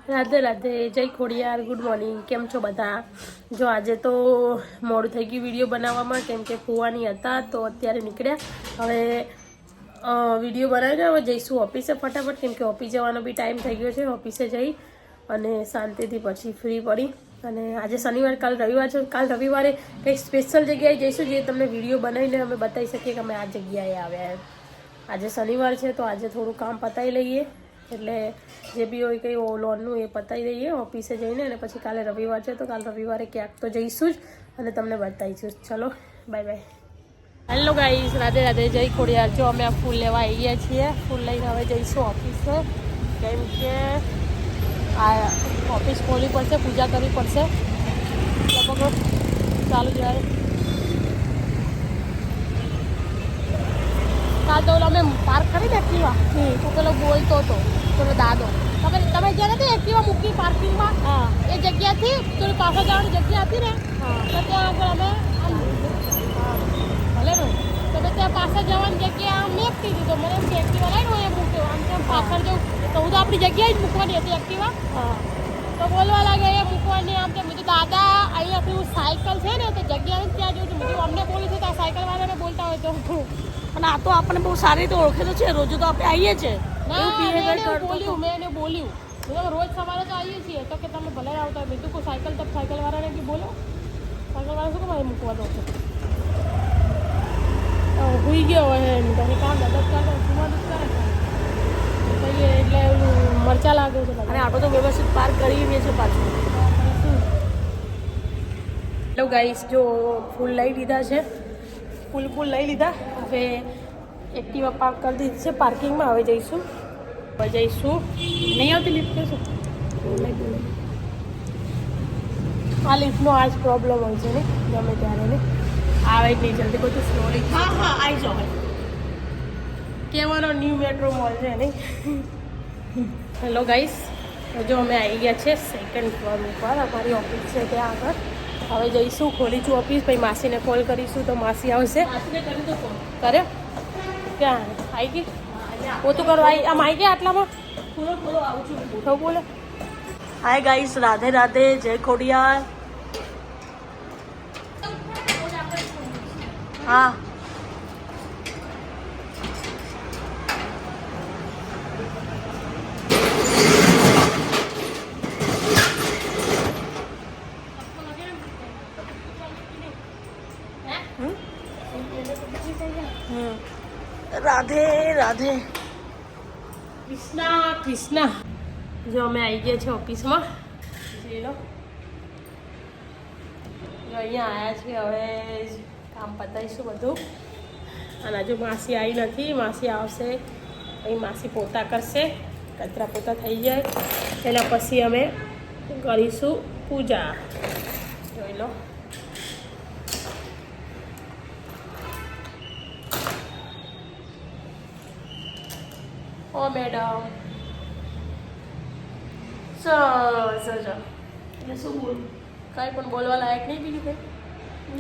રાધે રાધે, જય Khodiyar, good morning. કેમ છો બધા? જો આજે તો મોડું થઈ ગયું વિડીયો બનાવવામાં, કેમ કે ફુવાની હતા તો અત્યારે નીકળ્યા. હવે વિડીયો બનાવીને હવે જઈશું ઓફિસે ફટાફટ, કેમ કે ઓફિસ જવાનો બી ટાઈમ થઈ ગયો છે. ઓફિસે જઈ અને શાંતિથી પછી ફ્રી પડી. અને આજે શનિવાર, કાલ રવિવાર છે. કાલ રવિવારે કંઈક સ્પેશિયલ જગ્યાએ જઈશું જે તમને વિડીયો બનાવીને અમે બતાવી શકીએ કે અમે આ જગ્યાએ આવ્યા એમ. આજે શનિવાર છે તો આજે થોડું કામ પતાવી લઈએ, એટલે જે બી હોય કંઈ લોનનું એ પતાવી દઈએ ઓફિસે જઈને. અને પછી કાલે રવિવાર છે તો કાલ રવિવારે ક્યાંક તો જઈશું જ અને તમને બતાવીશું. ચલો bye bye. Hello guys, Radhe Radhe, જય ખોડિયાર. જો અમે આ ફૂલ લેવા આવી ગયા છીએ. ફૂલ લઈને હવે જઈશું ઓફિસે, કેમ કે આ ઓફિસ ખોલવી પડશે, પૂજા કરવી પડશે. લગભગ ચાલુ જાય. કાલ તો અમે પાર્ક કરી ને એક્ટિવા, તો પેલો બોલતો હતો પેલો દાદો, તમે જ્યારે નથી એક્ટિવા મૂકી પાર્કિંગમાં, એ જગ્યાથી થોડી પાછળ જવાની જગ્યા હતી ને, તો ત્યાં આગળ અમે ભલે ને તો ત્યાં પાછળ જવાની જગ્યા આમ મેકતી હતી. તો મને એમ કે એક્ટિવા લાવીને એ મૂક્યો આમ તેમ પાછળ જવું, તો હું તો આપણી જગ્યાએ જ મૂકવાની હતી એક્ટિવા. તો બોલવા લાગે એ મૂકવાની આમ તેમ. બીજું દાદા અહીંયા પેલું સાયકલ છે ને તો જગ્યાએ ત્યાં જોયું. બીજું અમને બોલું છું તો આ સાયકલ વાળાને બોલતા હોય તો. અને આ તો આપણને બહુ સારી રીતે ઓળખે તો છે, રોજ તો આપણે આવીએ છીએ. મેં એને બોલ્યું રોજ સવારે તો આવીએ છીએ, તો કે તમે ભલે આવતા હોય. બીજું કોઈ સાયકલ તો સાયકલ વાળાને બી બોલો. સાયકલ વાળા શું મારે મૂકવા દો? હોઈ ગયો હોય એને કામ મદદ કરે, એટલે મરચા લાગે છે. અને આપણે તો વ્યવસ્થિત પાર્ક કરી છે પાછું. હેલો ગાઈસ, જો ફૂલ લઈ લીધા છે, ફૂલ લઈ લીધા. હવે એક્ટિવા પાર્ક કરી દીધી છે પાર્કિંગમાં. હવે જઈશું નહીં આવતી લિફ્ટ કશું. આ લિફ્ટનો આ જ પ્રોબ્લેમ હોય છે ને, ગમે ત્યારે ને આવે જ નહીં જલ્દી, બધું સ્લોલી. હા આવી જાઓ. કહેવાનો ન્યૂ મેટ્રો મોલ છે નહીં. હેલો ગાઈસ, જો અમે આવી ગયા છે સેકન્ડ ફ્લોર ઉપર. અમારી ઓફિસ છે ત્યાં આગળ. હવે જઈશું, ખોલીશું ઓફિસ, પછી માસીને કોલ કરીશું તો માસી આવશે. કર્યો ક્યાં આવી ગઈ? પોતું કરવા આવી આમ આવી ગયા આટલામાં? તો બોલો. હાય ગાઈસ, રાધે રાધે, જય ખોડિયાર. હા રાધે રાધે, કૃષ્ણા. જો અમે આવી ગયા છે ઓફિસમાં. જોઈ લો, જો અહીંયા આવ્યા છે. હવે કામ પતાવીશું બધું. અને હજુ માસી આવી નથી, માસી આવશે. અહીં માસી પોતા કરશે, કચરા પોતા થઈ જાય એના પછી અમે કરીશું પૂજા. જોઈ લો. ઓ મેડમ, એટલે શું બોલું? કાંઈ પણ બોલવા લાયક નહીં બીજું કંઈ.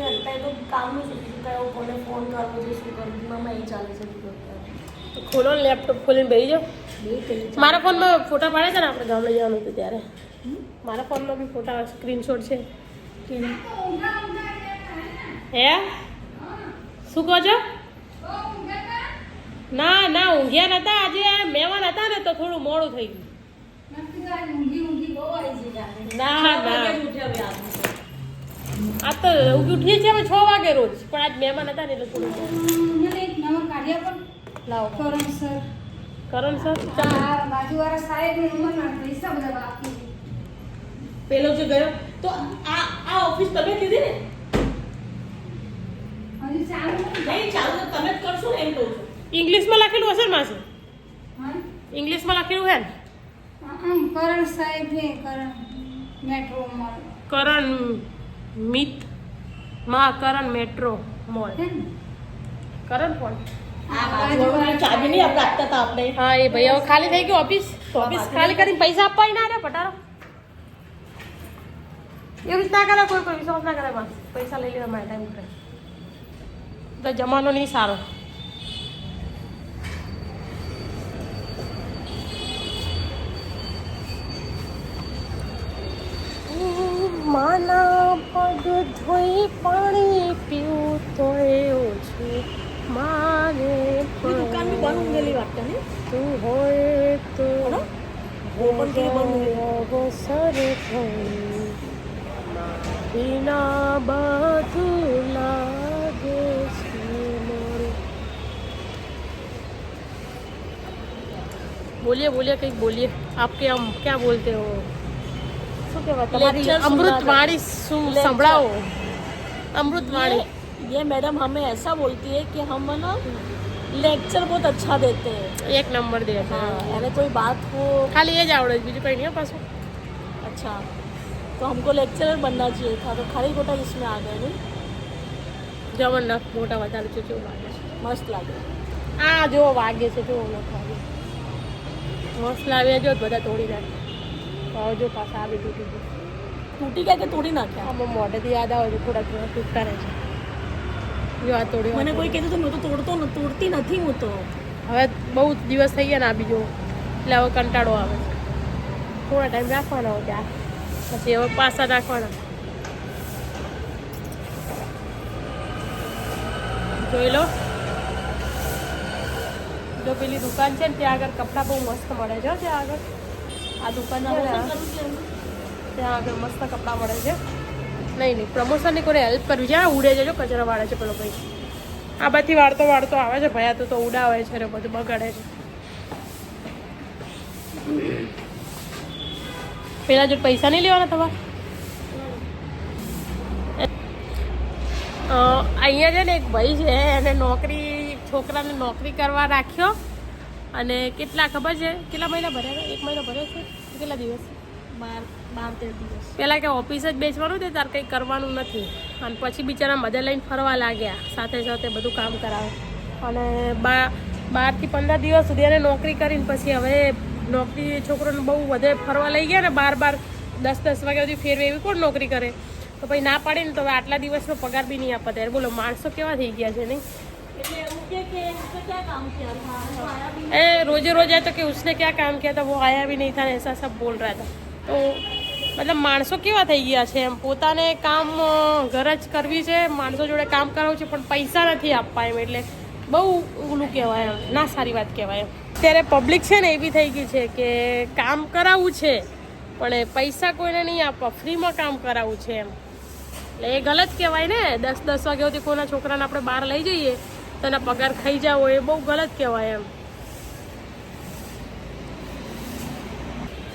અત્યારે તો કામનું છે, બીજું કાંઈ કોને ફોન કરવો છે, શું કરવું એમાં એ ચાલે છે. તો ખોલો ને, લેપટોપ ખોલીને બેસી જાઓ. મારા ફોનમાં ફોટા પાડે છે ને, આપણે ગામડે જવાનું હતું ત્યારે. મારા ફોનમાં બી ફોટા સ્ક્રીનશોટ છે. હે શું કહો છો? ના ઊંઘ્યા નતા. આજે મહેમાન હતા ને તો થોડું મોડું થઈ ગયું. ના આ તો ઉઠીએ છીએ અમે 6 વાગે રોજ, પણ આજ મહેમાન હતા ને એટલે થોડું લાવો. કરણ સર પેલો જે ગયો તો આ ઓફિસ તમે કીધી ને? નહીં ચાલુ તો તમે જ કરશો ને, એમ કહું છું. ઇંગ્લિશમાં લખેલું હશે ને માસી? ઇંગ્લિશમાં લખેલું હે ને? કરણ સાહેબ મેટ્રો મોલ. કરણ મિત માં કરણ મેટ્રો મોલ. કરણ કોણ? ચાબી નહીં આપણે આપતા હતા આપણે. હા એ ભાઈ હવે ખાલી થઈ ગયું ઓફિસ. ઓફિસ ખાલી કરીને પૈસા આપવા ના રે પટારો. એવી રીતના કરે, કોઈ વિશ્વાસ ના કરે. બસ પૈસા લઈ લેવા મારા ટાઈમ પર. તો જમાનો નહીં સારો. માના પગ ધોઈ પાણી પીવું તો ઓછું મારે दुकान भी बंद होने वाली बात नहीं તું હોય તો ओपन के लिए बंद होने અવસર થઈ વિના બધું લાગે છે મોડું. બોલીએ બોલીએ કંઈક બોલીએ. આપકે હમ ક્યાં બોલતે હો? શું કહેવાય તમારી Lecture અમૃતવાણી શું સંભળાવો. અમૃતવાણી ये मैडम हमें ऐसा बोलती है कि हम ना लेक्चर बहुत अच्छा देते हैं એક નંબર દે છે. हाँ यानी कोई बात हो ખાલી એ જ આવડે છે, બીજું કંઈ નહીં હો પાછું. अच्छा तो हमको लेक्चरर बनना चाहिए था तो खाली गोटा इसमें आ गए नहीं જબરદસ્ત મોટા વધારે છે. કેવું લાગે છે? मस्त लगे આ જો વાગે છે, જો ન વાગે મસ્ત લાવ્યા જો બધા તોડી નાખે. હવે જો પાછા આવી તૂટી ગયું. टूटी क्या के तोड़ी ना क्या આમાં મોઢેથી યાદ આવે છે, થોડા થોડા તૂટતા રહે છે. જો આ તોડ્યો. મને કોઈ કહેતું તો મેં તો તોડતી નથી હું તો હવે બહુ દિવસ થઈ ગયા ને આ બીજો, એટલે હવે કંટાળો આવે છે. થોડા ટાઈમ રાખવાનો ત્યાં, પછી હવે પાછા રાખવાના. જોઈ લો, જો પેલી દુકાન છે ને ત્યાં આગળ કપડાં બહુ મસ્ત મળે છે. ત્યાં આગળ આ દુકાન છે ને ત્યાં આગળ મસ્ત કપડાં મળે છે. નહીં પ્રમોશનની કોઈ હેલ્પ કરવી છે. ઉડે છે, જો કચરા વાળે છે પેલો ભાઈ. આ બાથી વાળતો આવે છે. ભયા તો ઉડાવે છે ને બધું બગાડે છે. પેલા જો પૈસા નહીં લેવાના તમારે. અહીંયા છે ને એક ભાઈ છે, એને છોકરાને નોકરી કરવા રાખ્યો. અને કેટલા ખબર છે કેટલા મહિના ભર્યા? 1 મહિનો ભર્યો છે. કેટલા દિવસ? 12-13 દિવસ પહેલાં કે ઓફિસ જ બેસવાનું છે, તાર કંઈ કરવાનું નથી. અને પછી બિચારા મદદ લઈને ફરવા લાગ્યા, સાથે સાથે બધું કામ કરાવે. અને 12 થી 15 દિવસ સુધી એને નોકરી કરીને પછી હવે નોકરી છોકરોને બહુ વધે ફરવા લઈ ગયા ને, 12 10 વાગ્યા સુધી ફેરવે. એવી કોણ નોકરી કરે? તો પછી ના પાડીને તો હવે આટલા દિવસનો પગાર બી નહીં આપતા. ત્યારે બોલો માણસો કેવા થઈ ગયા છે નહીં. એટલે એવું કે उसने क्या काम किया था वो आया भी ए रोजे रोज आए तो कि उसने क्या काम किया था वो आया भी नहीं था, ऐसा सब बोल रहा था. તો મતલબ માણસો કેવા થઈ ગયા છે એમ, પોતાને કામ ઘર જ કરવી છે, માણસો જોડે કામ કરાવવું છે, પણ પૈસા નથી આપવા એમ. એટલે બહુ ઓલું કહેવાય એમ, ના સારી વાત કહેવાય એમ. અત્યારે પબ્લિક છે ને એવી થઈ ગઈ છે કે કામ કરાવવું છે પણ એ પૈસા કોઈને નહીં આપવા, ફ્રીમાં કામ કરાવવું છે એમ. એટલે એ ગલત કહેવાય ને. 10 વાગ્યા સુધી કોઈના છોકરાને આપણે બહાર લઈ જઈએ તો એના પગાર ખાઈ જાવ, એ બહુ ગલત કહેવાય એમ.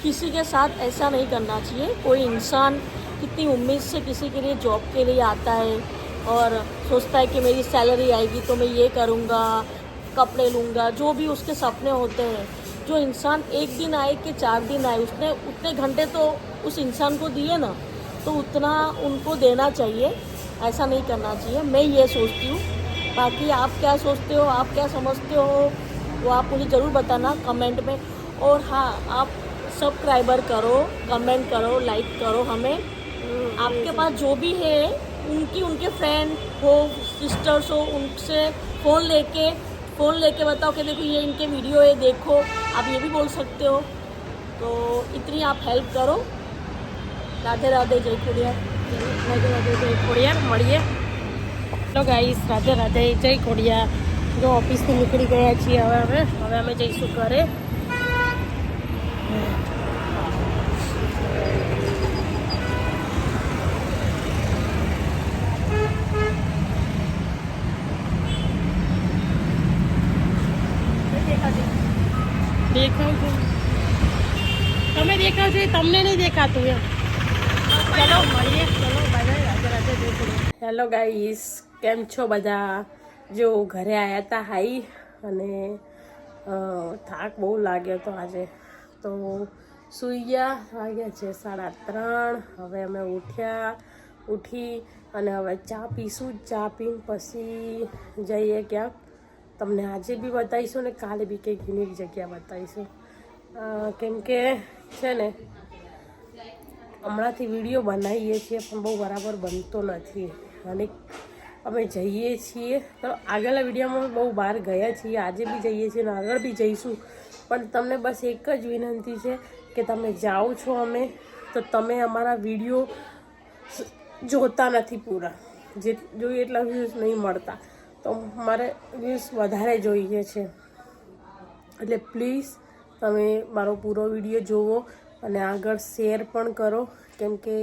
किसी के साथ ऐसा नहीं करना चाहिए. कोई इंसान कितनी उम्मीद से किसी के लिए जॉब के लिए आता है और सोचता है कि मेरी सैलरी आएगी तो मैं ये करूँगा, कपड़े लूँगा, जो भी उसके सपने होते हैं. जो इंसान 1 दिन आए कि 4 दिन आए, उसने उतने घंटे तो उस इंसान को दिए ना, तो उतना उनको देना चाहिए. ऐसा नहीं करना चाहिए, मैं ये सोचती हूँ. बाकी आप क्या सोचते हो, आप क्या समझते हो, वो आप मुझे ज़रूर बताना कमेंट में. और हाँ, आप सब्सक्राइबर करो, कमेंट करो, लाइक करो हमें. आपके पास जो भी है उनके फ्रेंड हो, सिस्टर्स हो, उनसे फ़ोन लेके बताओ कि देखो ये इनके वीडियो है, देखो. आप ये भी बोल सकते हो. तो इतनी आप हेल्प करो. राधे राधे, जय खोडियार. રાધે રાધે, જય ખોડિયાર. મળીએ. હેલો ગાઈસ, રાધે રાધે, જય ખોડિયાર. જો ઓફિસથી નીકળી ગયા છીએ હવે અમે જઈશું ઘરે. દેખાવ તમે દેખાવ છો, તમને નહીં દેખાતું એમ. ચલો મળીએ. ચલો બાય. રાધે રાધે, જય ખોડિયાર. હેલો ગાઈસ, કેમ છો બધા? જો ઘરે આવ્યા હતા હાઈ, અને થાક બહુ લાગ્યો હતો આજે, તો સૂઈ ગયા. વાગ્યા છે 3:30. હવે અમે ઉઠી અને હવે ચા પીશું. ચા પીને પછી જઈએ ક્યાંક. તમને આજે બી બતાવીશું ને કાલે બી કંઈક યુનિક જગ્યા બતાવીશું. કેમ કે છે ને હમણાંથી વિડીયો બનાવીએ છીએ પણ બહુ બરાબર બનતો નથી. અને અમે જઈએ છીએ તો આગળના વિડીયોમાં બહુ બહાર ગયા છીએ, આજે બી જઈએ છીએ અને આગળ બી જઈશું. પણ તમને બસ એક જ વિનંતી છે કે તમે જાઓ છો અમે તો તમે અમારા વિડીયો જોતા નથી પૂરા, જે જોઈએ એટલા વ્યૂઝ નહીં મળતા, તો મારે વ્યૂઝ વધારે જોઈએ છે. એટલે પ્લીઝ તમે મારો પૂરો વિડીયો જુઓ અને આગળ શેર પણ કરો, કેમ કે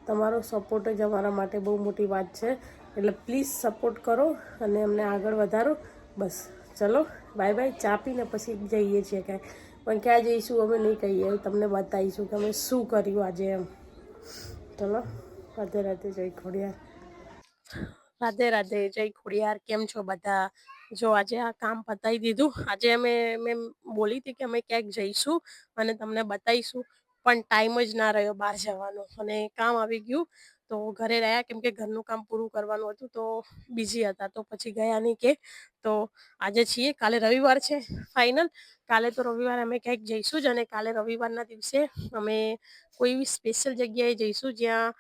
તમારો સપોર્ટ જ અમારા માટે બહુ મોટી વાત છે. એટલે પ્લીઝ સપોર્ટ કરો અને અમને આગળ વધારો. બસ ચલો બાય બાય. ચા પીને પછી જઈએ છીએ ક્યાંય, પણ ક્યાં જઈશું અમે નહીં કહીએ, તમને બતાવીશું કે અમે શું કર્યું આજે એમ. ચલો રાધે રાધે, જય ખોડિયાર. રાધે રાધે, જય ખોડિયાર. કેમ છો બધા? જો આજે આ કામ પતાવી દીધું. આજે મેં બોલી હતી કે અમે ક્યાંક જઈશું અને તમને બતાવીશું, પણ ટાઈમ જ ના રહ્યો બહાર જવાનો અને કામ આવી ગયું, તો ઘરે રહ્યા, કેમ કે ઘરનું કામ પૂરું કરવાનું હતું, તો બિઝી હતા, તો પછી ગયા નહીં કે. તો આજે છીએ, કાલે રવિવાર છે ફાઇનલ. કાલે તો રવિવાર અમે ક્યાંક જઈશું જ, અને કાલે રવિવારના દિવસે અમે કોઈ એવી સ્પેશિયલ જગ્યાએ જઈશું જ્યાં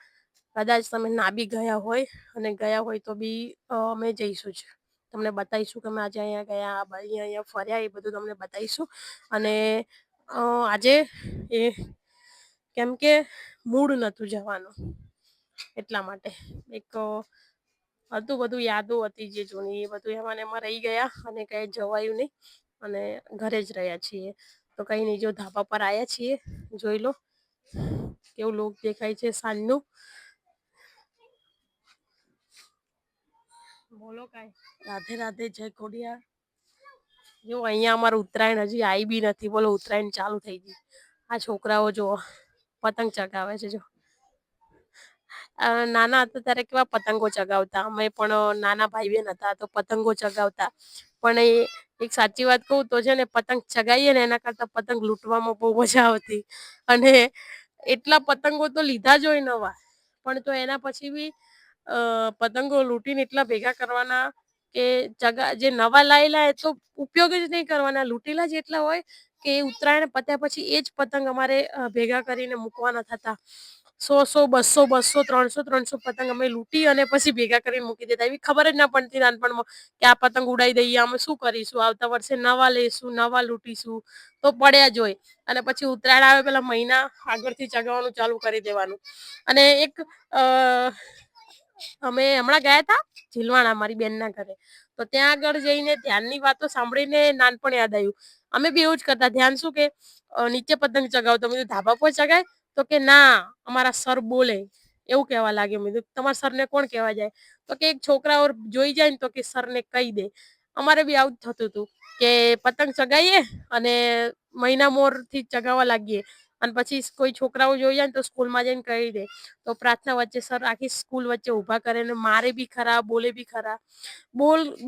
કદાચ તમે ના બી ગયા હોય, અને ગયા હોય તો બી અમે જઈશું જ. તમને બતાવીશું કે અમે આજે અહીંયા ગયા, અહીંયા ફર્યા, એ બધું તમને બતાવીશું. અને આજે એ કેમ કે મૂડ નહોતું જવાનું, એટલા માટે એક હતું બધું, યાદો હતી જે જૂની, એ બધું એમાં રહી ગયા અને કંઈ જવાયું નહીં, અને ઘરે જ રહ્યા છીએ. તો કંઈ નહીં, જો ધાબા પર આવ્યા છીએ, જોઈ લો કેવું લોક દેખાય છે સાંજનું. બોલો કાંઈ. રાધે રાધે, જય ખોડિયાર. જો અહીંયા અમારું ઉત્તરાયણ હજી આવી બી નથી, બોલો ઉત્તરાયણ ચાલુ થઈ ગઈ. આ છોકરાઓ જો પતંગ ચગાવે છે. જો નાના હતા ત્યારે કેવા પતંગો ચગાવતા, અમે પણ નાના ભાઈ બહેન હતા તો પતંગો ચગાવતા. પણ એક સાચી વાત કહું તો છે ને, પતંગ ચગાવીએ ને એના કરતાં પતંગ લૂંટવામાં બહુ મજા આવતી. અને એટલા પતંગો તો લીધા જ હોય નવા, પણ તો એના પછી બી પતંગો લૂંટીને એટલા ભેગા કરવાના કે જે નવા લાયેલા એ તો ઉપયોગ જ નહીં કરવાના, લૂંટેલા જ એટલા હોય કે ઉત્તરાયણ પત્યા પછી એ જ પતંગ અમારે ભેગા કરીને મૂકવાના થતા. 100 200 300 પતંગ અમે લૂંટી અને પછી ભેગા કરીને મૂકી દેતા. એવી ખબર જ ના પડતી નાનપણમાં કે આ પતંગ ઉડાઈ દઈએ, અમે શું કરીશું, આવતા વર્ષે નવા લઈશું, નવા લૂંટીશું, તો પડ્યા જ હોય. અને પછી ઉત્તરાયણ આવે પેલા મહિના આગળથી ચગાવવાનું ચાલુ કરી દેવાનું. અને એક અમે હમણાં ગયા હતા ઝીલવાણા મારી બેનના ઘરે, તો ત્યાં આગળ જઈને ધ્યાનની વાતો સાંભળીને નાનપણ યાદ આવ્યું. અમે બી એવું જ કરતા. ધ્યાન શું કે નીચે પતંગ ચગાવતો, મેં ધાબા પર ચગાય, તો કે ના અમારા સર બોલે, એવું કહેવા લાગે. મેં તમારા સરને કોણ કહેવા જાય? તો કે એક છોકરાઓ જોઈ જાય ને તો કે સરને કહી દે. અમારે બી આવું જ થતું હતું કે પતંગ ચગાવીએ અને મહિના મોરથી ચગાવવા લાગીએ, અને પછી કોઈ છોકરાઓ જોઈ જાય ને તો સ્કૂલમાં જઈને કહી દે. તો પ્રાર્થના વચ્ચે સર આખી સ્કૂલ વચ્ચે ઊભા કરે ને મારે બી ખરા, બોલે બી ખરા.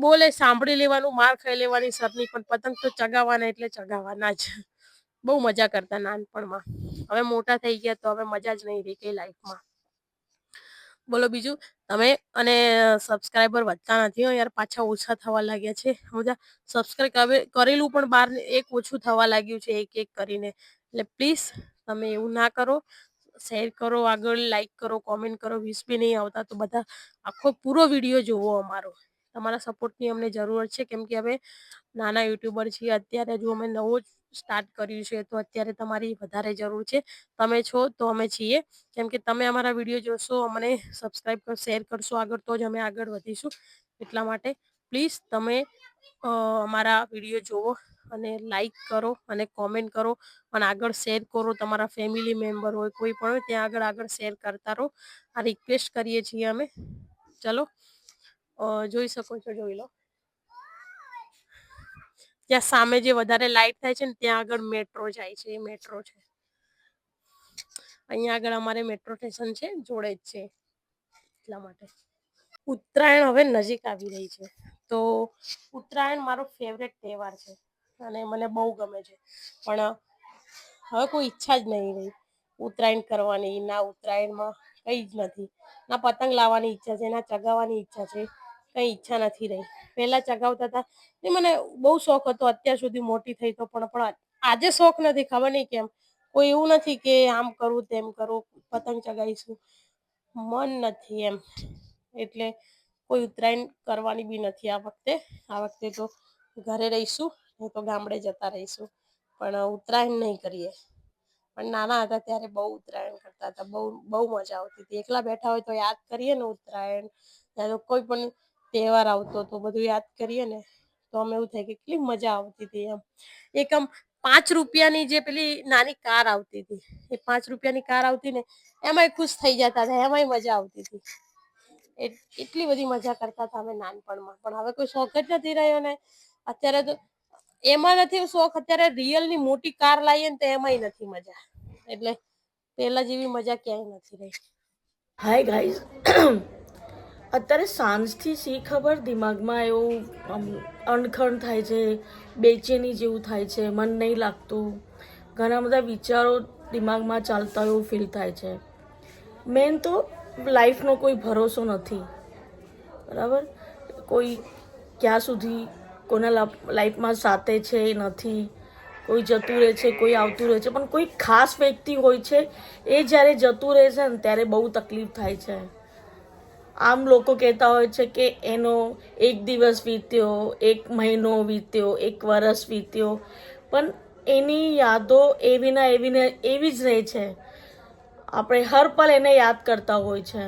બોલે સાંભળી લેવાનું, માર ખાઈ લેવાની સરની, પણ પતંગ તો ચગાવવાના એટલે ચગાવવાના જ. બહુ મજા કરતા નાનપણમાં. હવે મોટા થઈ ગયા તો હવે મજા જ નહીં રહી કઈ લાઈફમાં. બોલો બીજું તમે. અને સબસ્ક્રાઈબર વધતા નથી યાર, પાછા ઓછા થવા લાગ્યા છે બધા. સબસ્ક્રાઈબ કરેલું પણ બહાર એક ઓછું થવા લાગ્યું છે, એક એક કરીને. એટલે પ્લીઝ તમે એવું ના કરો, શેર કરો, આગળ લાઈક કરો, કોમેન્ટ કરો. 20 બી નહીં આવતા તો બધા આખો પૂરો વિડીયો જોવો અમારો. તમારા સપોર્ટની અમને જરૂર છે, કેમ કે અમે નાના યુટ્યુબર છીએ અત્યારે, જો અમે નવો જ સ્ટાર્ટ કર્યું છે, તો અત્યારે તમારી વધારે જરૂર છે. તમે છો તો અમે છીએ, કેમ કે તમે અમારા વિડીયો જોશો, અમને સબસ્ક્રાઈબ શેર કરશો આગળ, તો જ અમે આગળ વધીશું. એટલા માટે પ્લીઝ તમે અમારા વિડીયો જુઓ અને લાઈક કરો અને કોમેન્ટ કરો અને આગળ શેર કરો. તમારા ફેમિલી મેમ્બર હોય કોઈ પણ હોય ત્યાં આગળ શેર કરતા રહો. આ રિક્વેસ્ટ કરીએ છીએ અમે. ચલો જોઈ શકો છો, જોઈ લો ત્યાં સામે જે વધારે લાઈટ થાય છે ને ત્યાં આગળ મેટ્રો જાય છે, એ મેટ્રો છે. અહીંયા આગળ અમારે મેટ્રો સ્ટેશન છે, જોડે જ છે. એટલા માટે ઉત્તરાયણ હવે નજીક આવી રહી છે, તો ઉત્તરાયણ મારો ફેવરેટ તહેવાર છે અને મને બહુ ગમે છે. પણ હવે કોઈ ઈચ્છા જ નહીં રહી ઉત્તરાયણ કરવાની. ના ઉત્તરાયણમાં કઈ જ નથી, ના પતંગ લાવવાની ઈચ્છા છે, ના ચગાવવાની ઈચ્છા છે, કઈ ઈચ્છા નથી રહી. પહેલા ચગાવતા હતા એ મને બહુ શોખ હતો, અત્યાર સુધી મોટી થઈ તો પણ આજે શોખ નથી, ખબર નહીં કેમ. કોઈ એવું નથી કે આમ કરું તેમ કરું, પતંગ ચગાવીશું, મન નથી એમ. એટલે કોઈ ઉત્તરાયણ કરવાની બી નથી આ વખતે. આ વખતે તો ઘરે રહીશું, નહીં તો ગામડે જતા રહીશું, પણ ઉત્તરાયણ નહીં કરીએ. પણ નાના હતા ત્યારે બહુ ઉત્તરાયણ કરતા. કરતા હતા, બહુ બહુ મજા આવતી હતી. એકલા બેઠા હોય તો યાદ કરીએ ને ઉત્તરાયણ, યા તો કોઈ પણ તહેવાર આવતો તો બધું યાદ કરીએ ને તો અમે એવું થાય કે કેટલી મજા આવતી હતી એમ. એક આમ 5 રૂપિયાની જે પેલી નાની કાર આવતી હતી, એ 5 રૂપિયાની કાર આવતી ને એમાંય ખુશ થઈ જતા હતા, એમાંય મજા આવતી હતી. એટલી બધી મજા કરતા હતા અમે નાનપણમાં. પણ હવે કોઈ શોખ જ નથી રહ્યો ને. અત્યારે તો એમાં નથી શોખ, અત્યારે રિયલની મોટી કાર લાવીએ ને તો એમાંય નથી મજા. એટલે પહેલા જેવી મજા ક્યાંય નથી રહી. હાય ગાઈઝ, અત્યારે સાંજથી શી ખબર દિમાગમાં એવું અણખણ થાય છે, બેચેની જેવું થાય છે, મન નહીં લાગતું, ઘણા બધા વિચારો દિમાગમાં ચાલતા એવું ફીલ થાય છે. મેન તો લાઈફનો કોઈ ભરોસો નથી, બરાબર? કોઈ ક્યાં સુધી કોના લાઈફમાં સાથે છે નથી, કોઈ જતું રહે છે, કોઈ આવતું રહે છે, પણ કોઈ ખાસ વ્યક્તિ હોય છે એ જ્યારે જતું રહે છે ને ત્યારે બહુ તકલીફ થાય છે. આમ લોકો કહેતા હોય છે કે એનો એક દિવસ વીત્યો, એક મહિનો વીત્યો, એક વર્ષ વીત્યો, પણ એની યાદો એવી જ રહે છે. આપણે હર પલ એને યાદ કરતા હોય છે.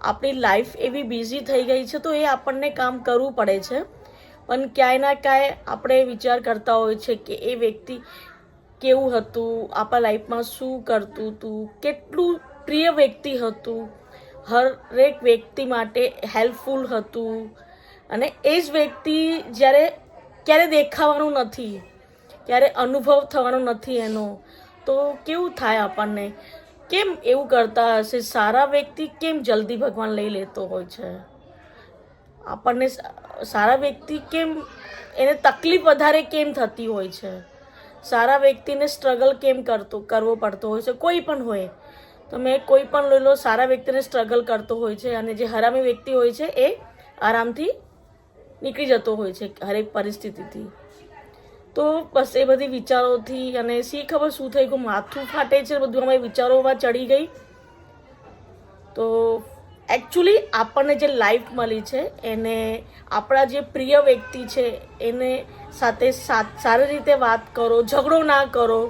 આપણી લાઈફ એવી બિઝી થઈ ગઈ છે તો એ આપણને કામ કરવું પડે છે, પણ ક્યાંય ના ક્યાંય આપણે વિચાર કરતા હોય છે કે એ વ્યક્તિ કેવું હતું, આપણા લાઈફમાં શું કરતું હતું, કેટલું પ્રિય વ્યક્તિ હતું, હરેક વ્યક્તિ માટે હેલ્પફુલ હતું, અને એ જ વ્યક્તિ જ્યારે ક્યારે દેખાવાનું નથી, ક્યારે અનુભવ થવાનો નથી એનો, તો કેવું થાય આપણને? કેમ એવું કરતા હશે? સારા વ્યક્તિ કેમ જલ્દી ભગવાન લઈ લેતો હોય છે? આપણને સારા વ્યક્તિ કેમ, એને તકલીફ વધારે કેમ થતી હોય છે? સારા વ્યક્તિને સ્ટ્રગલ કેમ કરવો પડતો હોય છે? કોઈ પણ હોય, તમે કોઈ પણ લઈ લો, સારા વ્યક્તિને સ્ટ્રગલ કરતો હોય છે, અને જે હરામી વ્યક્તિ હોય છે એ આરામથી નીકળી જતો હોય છે હરેક પરિસ્થિતિથી. તો બસ એ બધી વિચારોથી, અને શી ખબર શું થઈ ગયું, માથું ફાટે છે બધું અમે વિચારોમાં ચડી ગઈ. તો એકચ્યુઅલી આપણને જે લાઈફ મળી છે એને, આપણા જે પ્રિય વ્યક્તિ છે એને સાથે સારી રીતે વાત કરો, ઝઘડો ના કરો.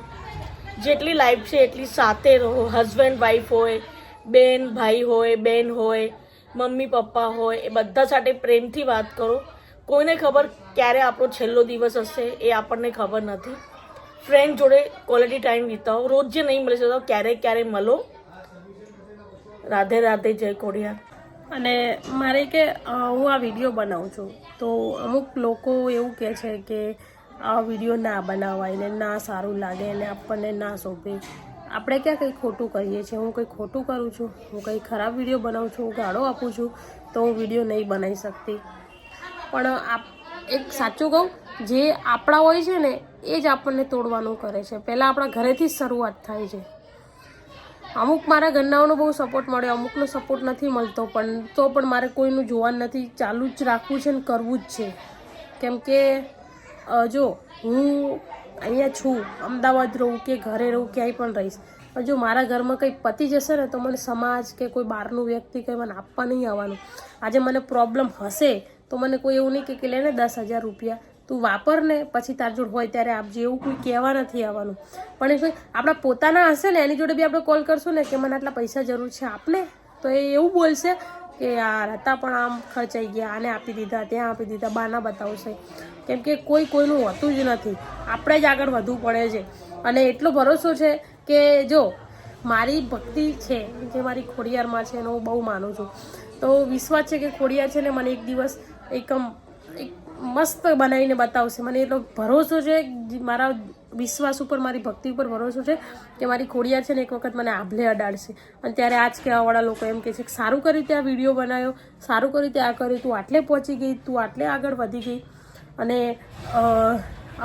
જેટલી લાઈફ છે એટલી સાથે રહો. હસબન્ડ વાઈફ હોય, બેન ભાઈ હોય, બેન હોય, મમ્મી પપ્પા હોય, એ બધા સાથે પ્રેમથી વાત કરો. કોઈને ખબર ક્યારે આપણો છેલ્લો દિવસ હશે એ આપણને ખબર નથી. ફ્રેન્ડ જોડે ક્વોલિટી ટાઈમ વિતાવો. રોજ જે નહીં મળી શકતો ક્યારે મળો. રાધે રાધે, જય ખોડિયાર. અને મારે કે હું આ વિડીયો બનાવું છું તો અમુક લોકો એવું કહે છે કે આ વિડીયો ના બનાવાય ને ના સારું લાગે ને આપણને ના શોભે. આપણે ક્યાં કંઈ ખોટું કરીએ છીએ? હું કંઈ ખોટું કરું છું? હું કંઈ ખરાબ વિડીયો બનાવું છું, ગાળો આપું છું તો હું વિડીયો નહીં બનાવી શકતી? પણ એક સાચું કહું, જે આપણા હોય છે ને એ જ આપણને તોડવાનું કરે છે. પહેલાં આપણા ઘરેથી જ શરૂઆત થાય છે. અમુક મારા ઘરનાઓનો બહુ સપોર્ટ મળ્યો, અમુકનો સપોર્ટ નથી મળતો, પણ તો પણ મારે કોઈનું જોવાનું નથી, ચાલુ જ રાખવું છે ને કરવું જ છે. કેમ કે જો હું અહીંયા છું, અમદાવાદ રહું કે ઘરે રહું, ક્યાંય પણ રહીશ, પણ જો મારા ઘરમાં કંઈ પતી જશે ને તો મને સમાજ કે કોઈ બહારનું વ્યક્તિ કંઈ મને આપવા નહીં આવવાનું. આજે મને પ્રોબ્લેમ હશે તો મને કોઈ એવું નહીં કે લે ને 10,000 રૂપિયા તું વાપર ને પછી તાર જોડ હોય ત્યારે આપજે, એવું કોઈ કહેવા નથી આવવાનું. પણ એ આપણા પોતાના હશે ને એની જોડે બી આપણે કોલ કરશું ને કે મને આટલા પૈસા જરૂર છે આપને, તો એ એવું બોલશે કે યાર હતા પણ આમ ખર્ચાઈ ગયા, આને આપી દીધા, ત્યાં આપી દીધા, બાના બતાવશે. કેમ કે કોઈનું હોતું જ નથી, આપણે જ આગળ વધવું પડે છે. અને એટલો ભરોસો છે કે જો મારી ભક્તિ છે જે મારી ખોડિયારમાં છે એનો હું બહુ માનું છું, તો વિશ્વાસ છે કે ખોડિયાર છે ને મને એક દિવસ એક મસ્ત બનાવીને બતાવશે. મને એટલો ભરોસો છે, મારા વિશ્વાસ ઉપર, મારી ભક્તિ ઉપર ભરોસો છે કે મારી ખોડિયાર છે ને એક વખત મને આભલે અડાડશે. અને ત્યારે આ જ કહેવાવાળા લોકો એમ કહે છે કે સારું કર્યું તે આ વિડીયો બનાવ્યો, સારું કર્યું તે આ કર્યું, તું આટલે પહોંચી ગઈ, તું આટલે આગળ વધી ગઈ. અને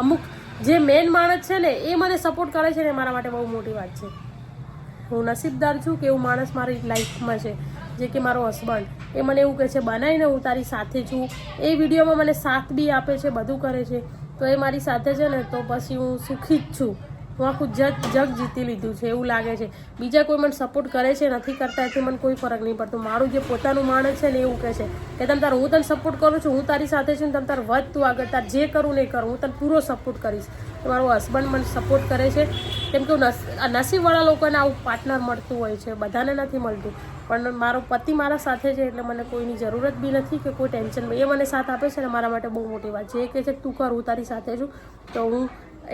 અમુક જે મેન માણસ છે ને એ મને સપોર્ટ કરે છે ને મારા માટે બહુ મોટી વાત છે. હું નસીબદાર છું કે એવું માણસ મારી લાઈફમાં છે, જે કે મારો હસબન્ડ. એ મને એવું કહે છે બનાવીને હું તારી સાથે છું, એ વિડીયોમાં મને સાથ બી આપે છે, બધું કરે છે. તો એ મારી સાથે છે ને તો પછી હું સુખી જ છું. હું આખું જગ જીતી લીધું છે એવું લાગે છે. બીજા કોઈ મને સપોર્ટ કરે છે નથી કરતા એથી મને કોઈ ફરક નહીં પડતો. મારું જે પોતાનું માણસ છે ને એવું કહે છે કે તમ તાર હું તને સપોર્ટ કરું છું, હું તારી સાથે છું, તમ તાર વધ, તું આગળ, તાર જે કરું નહીં કરું, હું તને પૂરો સપોર્ટ કરીશ. કે મારો હસબન્ડ મને સપોર્ટ કરે છે, કેમ કે નસીબવાળા લોકોને આવું પાર્ટનર મળતું હોય છે, બધાને નથી મળતું. પણ મારો પતિ મારા સાથે છે એટલે મને કોઈની જરૂરત બી નથી કે કોઈ ટેન્શન. એ મને સાથ આપે છે ને મારા માટે બહુ મોટી વાત છે. એ કહે છે કે તું કર, હું તારી સાથે છું, તો હું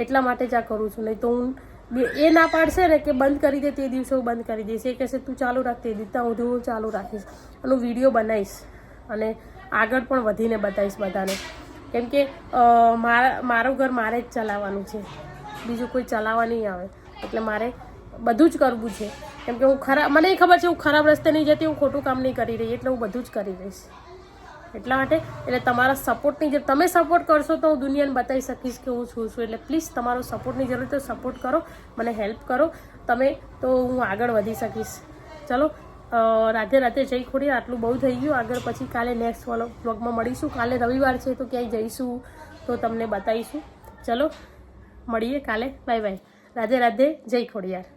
એટલા માટે જ આ કરું છું. નહીં તો હું એ ના પાડશે ને કે બંધ કરી દે, તે દિવસે હું બંધ કરી દઈશ. એ કહેશે તું ચાલુ રાખ, તે દીધા હું ચાલુ રાખીશ અને હું વિડીયો બનાવીશ અને આગળ પણ વધીને બતાવીશ બધાને. કેમ કે મારું ઘર મારે જ ચલાવવાનું છે, બીજું કોઈ ચલાવવા નહીં આવે. એટલે મારે બધું જ કરવું છે. કેમ કે મને ખબર છે હું ખરાબ રસ્તે નહીં જતી, હું ખોટું કામ નહીં કરી રહી, એટલે હું બધું જ કરી રહીશ. એટલા માટે એટલે તમારા સપોર્ટની જરૂર, તમે સપોર્ટ કરશો તો હું દુનિયાને બતાવી શકીશ કે હું છું. એટલે પ્લીઝ તમારો સપોર્ટની જરૂર તો સપોર્ટ કરો, મને હેલ્પ કરો તમે, તો હું આગળ વધી શકીશ. ચલો, રાધે રાધે, જય ખોડિયાર. આટલું બહુ થઈ ગયું. આગળ પછી કાલે નેક્સ્ટ વ્લોગમાં મળીશું. કાલે રવિવાર છે તો ક્યાંય જઈશું તો તમને બતાવીશું. ચલો મળીએ કાલે. Bye bye. રાધે રાધે, જય ખોડિયાર.